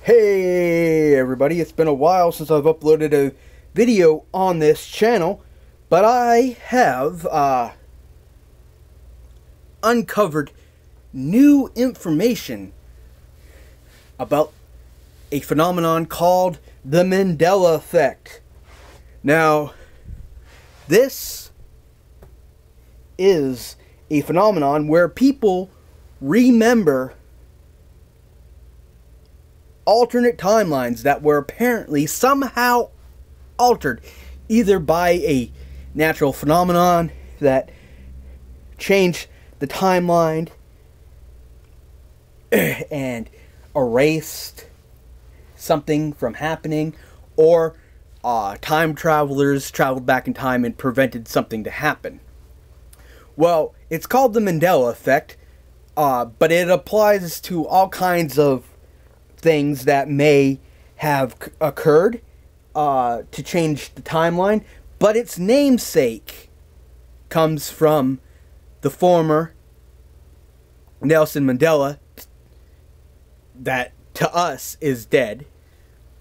Hey everybody, it's been a while since I've uploaded a video on this channel, but I have uncovered new information about a phenomenon called the Mandela effect. Now, this is a phenomenon where people remember alternate timelines that were apparently somehow altered, either by a natural phenomenon that changed the timeline and erased something from happening, or time travelers traveled back in time and prevented something to happen. Well, it's called the Mandela effect, but it applies to all kinds of things that may have occurred to change the timeline, but its namesake comes from the former Nelson Mandela, that to us is dead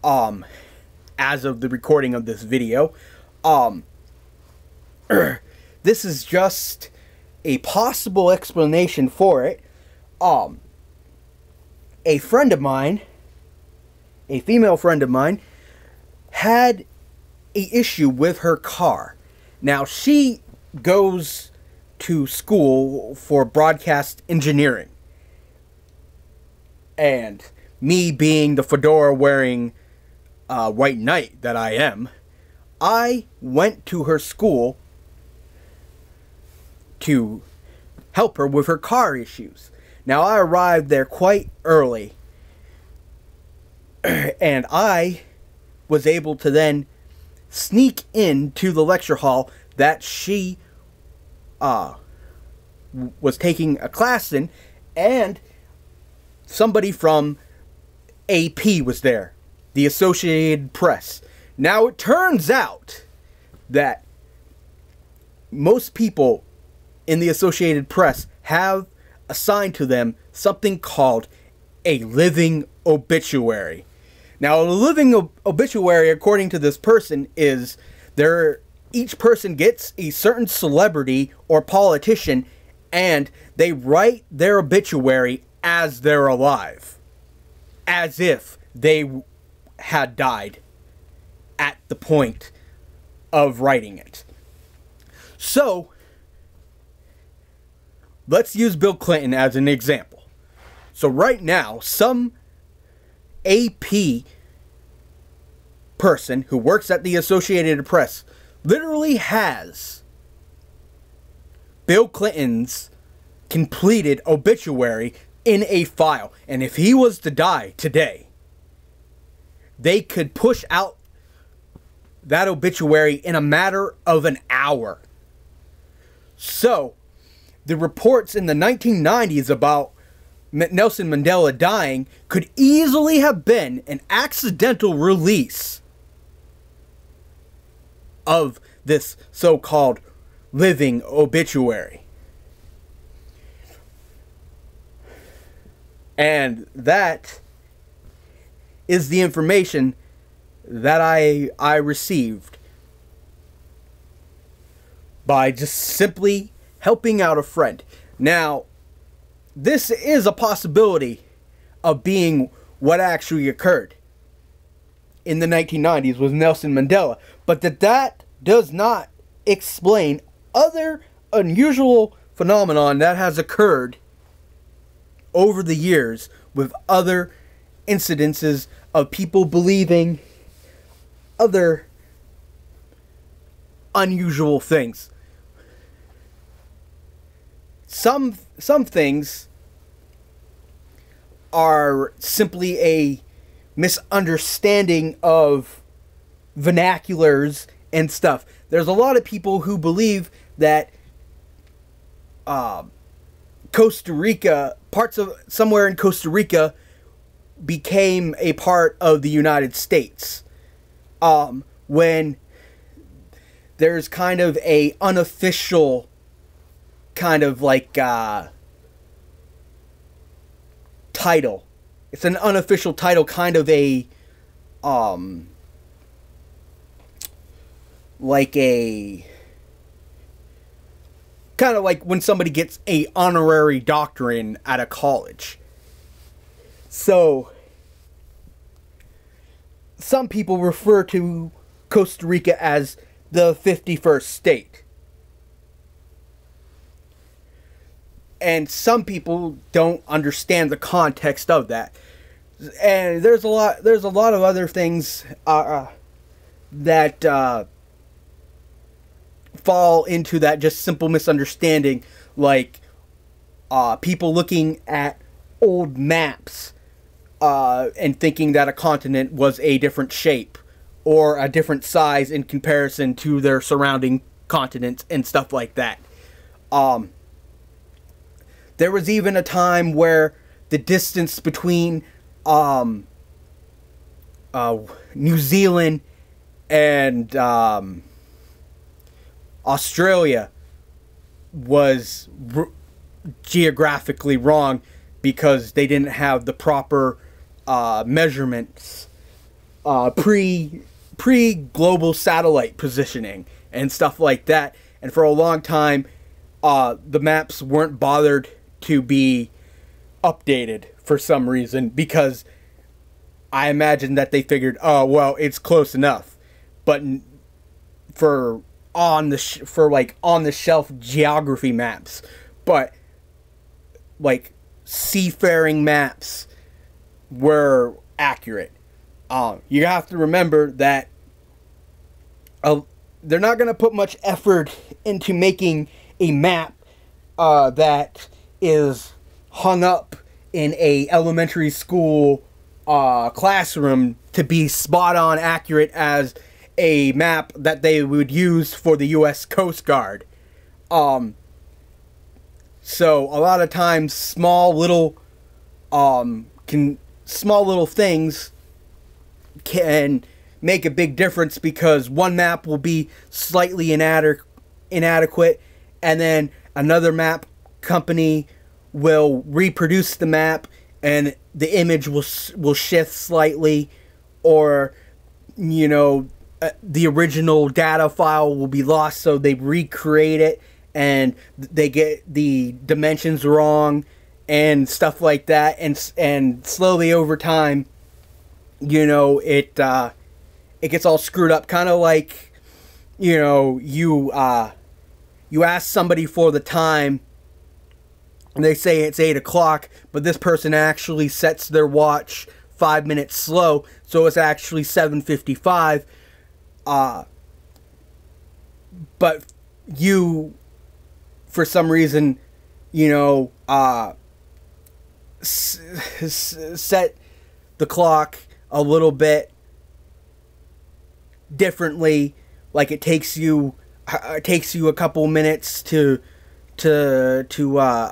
as of the recording of this video. This is just a possible explanation for it. A friend of mine, a female friend of mine, had an issue with her car. Now, she goes to school for broadcast engineering. And me being the fedora-wearing white knight that I am, I went to her school to help her with her car issues. Now, I arrived there quite early, and I was able to then sneak into the lecture hall that she was taking a class in, and somebody from AP was there, the Associated Press. Now, it turns out that most people in the Associated Press have assigned to them something called a living obituary. Now, a living obituary, according to this person, is each person gets a certain celebrity or politician, and they write their obituary as they're alive, as if they had died at the point of writing it. So, let's use Bill Clinton as an example. So right now, some AP person who works at the Associated Press literally has Bill Clinton's completed obituary in a file. And if he was to die today, they could push out that obituary in a matter of an hour. So, the reports in the 1990s about Nelson Mandela dying could easily have been an accidental release of this so-called living obituary. And that is the information that I received by just simply helping out a friend. Now, this is a possibility of being what actually occurred in the 1990s with Nelson Mandela, but that does not explain other unusual phenomenon that has occurred over the years with other incidences of people believing other unusual things. Some things are simply a misunderstanding of vernaculars and stuff. There's a lot of people who believe that Costa Rica, parts of somewhere in Costa Rica, became a part of the United States. When there's kind of a unofficial kind of like title it's an unofficial title, kind of a like a kind of like when somebody gets a honorary doctorate at a college. So some people refer to Costa Rica as the 51st state. And some people don't understand the context of that. And there's a lot of other things that fall into that just simple misunderstanding, like people looking at old maps and thinking that a continent was a different shape or a different size in comparison to their surrounding continents and stuff like that. There was even a time where the distance between New Zealand and Australia was geographically wrong because they didn't have the proper measurements pre-global satellite positioning and stuff like that. And for a long time, the maps weren't bothered to be updated for some reason, because I imagine that they figured, oh well, it's close enough. But for on the shelf geography maps, but like seafaring maps were accurate. You have to remember that they're not going to put much effort into making a map that is hung up in a elementary school classroom to be spot on accurate as a map that they would use for the U.S. Coast Guard. So a lot of times small little things can make a big difference, because one map will be slightly inadequate, and then another map company will reproduce the map and the image will shift slightly, or the original data file will be lost, so they recreate it and they get the dimensions wrong and stuff like that, and slowly over time, it gets all screwed up. Kind of like, you ask somebody for the time and they say it's 8 o'clock, but this person actually sets their watch 5 minutes slow, so it's actually 7:55. But you, for some reason, set the clock a little bit differently. Like it takes you a couple minutes to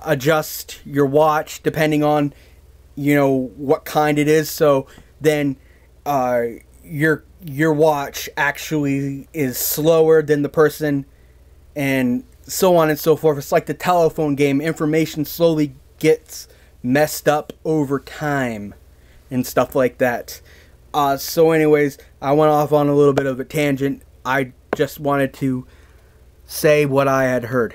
adjust your watch depending on what kind it is. So then your watch actually is slower than the person, and so on and so forth. It's like the telephone game. Information slowly gets messed up over time and stuff like that. So anyways, I went off on a little bit of a tangent. I just wanted to say what I had heard.